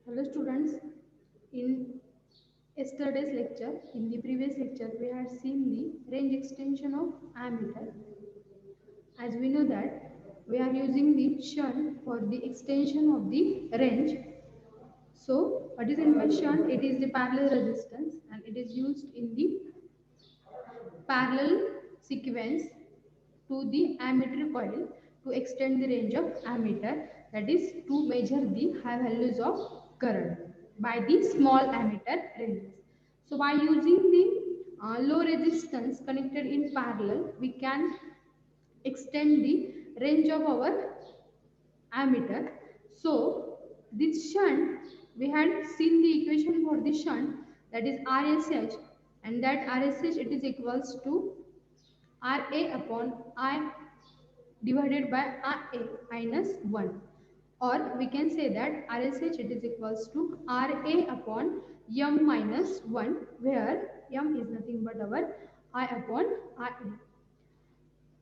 Hello students, in yesterday's lecture, in the previous lecture, we had seen the range extension of ammeter. As we know that we are using the shunt for the extension of the range. So, what is in shunt? It is the parallel resistance and it is used in the parallel sequence to the ammeter coil to extend the range of ammeter, that is to measure the high values of current by the small ammeter ranges. So by using the low resistance connected in parallel, we can extend the range of our ammeter. So this shunt, we had seen the equation for the shunt, that is RSH, and that RSH it is equals to RA upon I divided by RA minus 1, or we can say that RSH it is equals to RA upon M minus 1, where M is nothing but our I upon RA.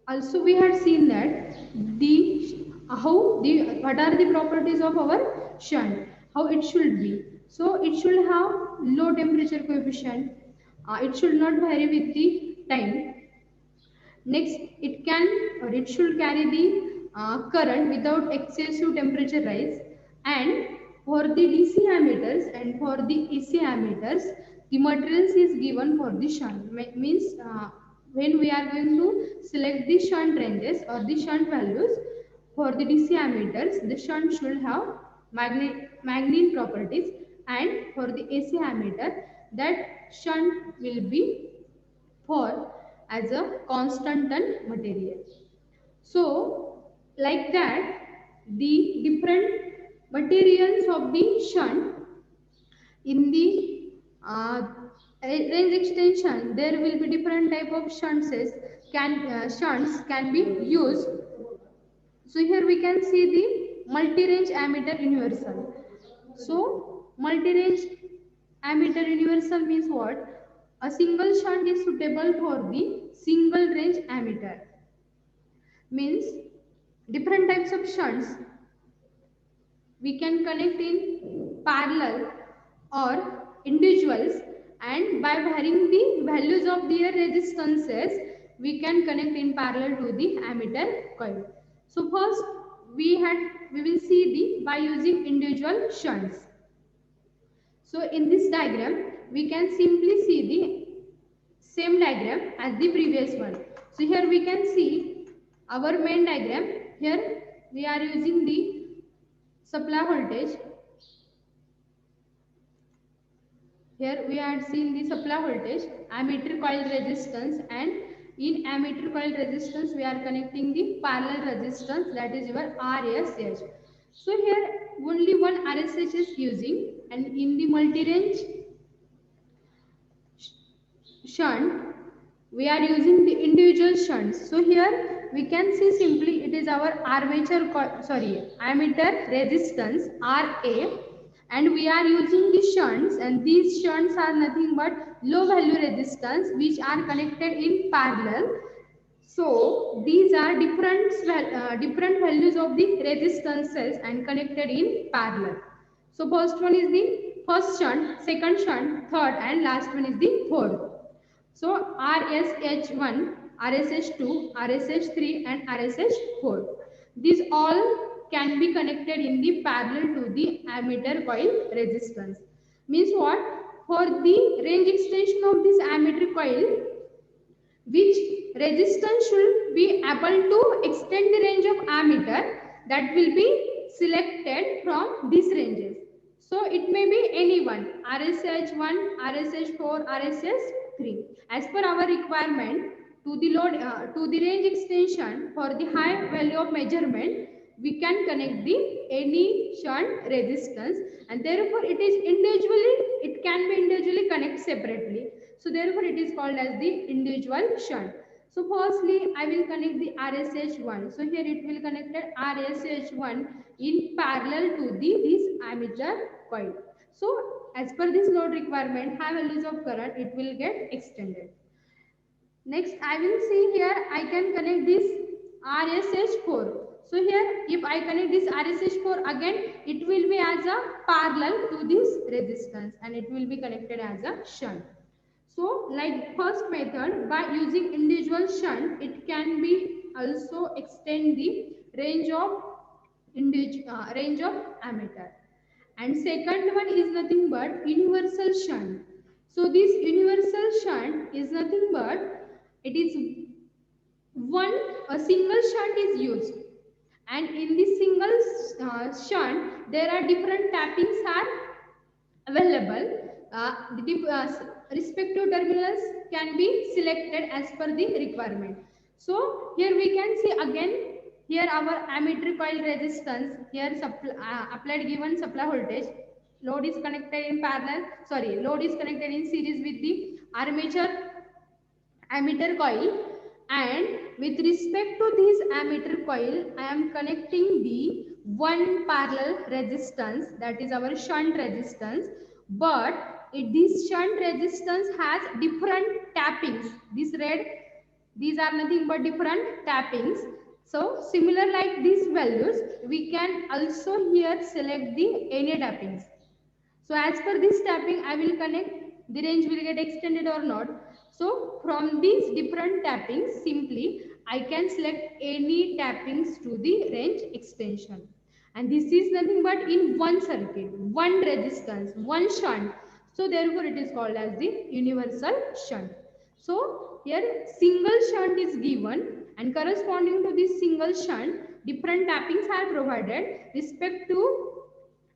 Also we had seen that the what are the properties of our shunt, how it should be. So it should have low temperature coefficient, it should not vary with the time. Next, it can or it should carry the current without excessive temperature rise. And for the DC ammeters and for the AC ammeters, the materials is given for the shunt. Means when we are going to select the shunt ranges or the shunt values for the DC ammeters, the shunt should have magnet properties, and for the AC ammeter, that shunt will be for as a constant material. So like that, the different materials of the shunt in the range extension, there will be different type of shunts can be used. So here we can see the multi-range ammeter universal. So multi-range ammeter universal means what? A single shunt is suitable for the single range ammeter. Means different types of shunts we can connect in parallel or individuals, and by varying the values of their resistances, we can connect in parallel to the ammeter coil. So first we will see the by using individual shunts. So in this diagram, we can simply see the same diagram as the previous one. So here we can see our main diagram. Here we are using the supply voltage. Here we are seeing the supply voltage, ammeter coil resistance, and in ammeter coil resistance we are connecting the parallel resistance, that is your RSH. So here only one RSH is using, and in the multi-range shunt we are using the individual shunts. So here we can see simply it is our ammeter resistance RA, and we are using the shunts, and these shunts are nothing but low value resistance which are connected in parallel. So these are different values of the resistances and connected in parallel. So first one is the first shunt, second shunt, third, and last one is the fourth. So RSH1, RSH2, RSH3 and RSH4. These all can be connected in the parallel to the ammeter coil resistance. Means what? For the range extension of this ammeter coil, which resistance should be able to extend the range of ammeter, that will be selected from these ranges. So it may be any one, RSH1, RSH4, RSH3. As per our requirement to the load to the range extension for the high value of measurement, we can connect the any shunt resistance, and therefore it can be individually connect separately. So therefore it is called as the individual shunt. So firstly I will connect the RSH1. So here it will connected RSH1 in parallel to this ammeter coil. So as per this load requirement, high values of current it will get extended. Next I will see here I can connect this RSH4. So here if I connect this RSH4 again, it will be as a parallel to this resistance and it will be connected as a shunt. So like first method, by using individual shunt, it can be also extend the range of range of ammeter. And second one is nothing but universal shunt. So this universal shunt is nothing but it is one a single shunt is used, and in this single shunt there are different tappings are available. Respective terminals can be selected as per the requirement. So here we can see again, here our ammeter coil resistance, here applied given supply voltage, load is connected in parallel, sorry, load is connected in series with the armature ammeter coil, and with respect to this ammeter coil I am connecting the one parallel resistance, that is our shunt resistance, but this shunt resistance has different tappings. This red, these are nothing but different tappings. So similar like these values, we can also here select the any tappings. So as per this tapping, I will connect, the range will get extended or not. So from these different tappings, simply I can select any tappings to the range extension. And this is nothing but in one circuit, one resistance, one shunt. So therefore it is called as the universal shunt. So here single shunt is given, and corresponding to this single shunt, different tappings are provided respect to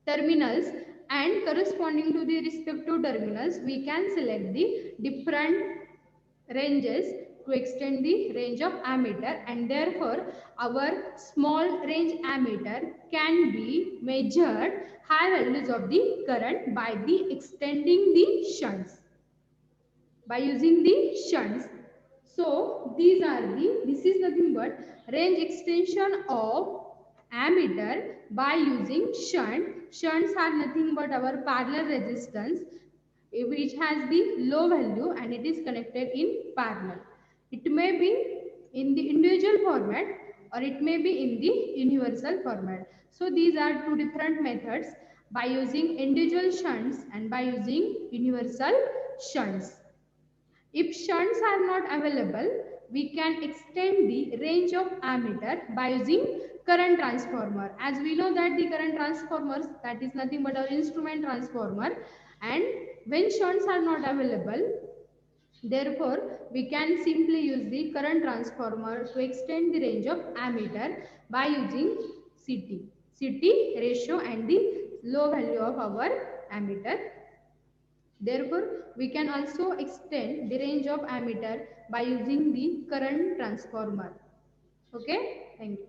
terminals, and corresponding to the respective terminals we can select the different ranges to extend the range of ammeter, and therefore our small range ammeter can be measured high values of the current by the extending the shunts, by using the shunts. So these are the, this is nothing but range extension of ammeter by using shunt. Shunts are nothing but our parallel resistance which has the low value and it is connected in parallel. It may be in the individual format or it may be in the universal format. So these are two different methods, by using individual shunts and by using universal shunts. If shunts are not available, we can extend the range of ammeter by using current transformer. As we know that the current transformers, that is nothing but our instrument transformer, and when shunts are not available, therefore we can simply use the current transformer to extend the range of ammeter by using CT ratio and the low value of our ammeter. Therefore, we can also extend the range of ammeter by using the current transformer. Okay, thank you.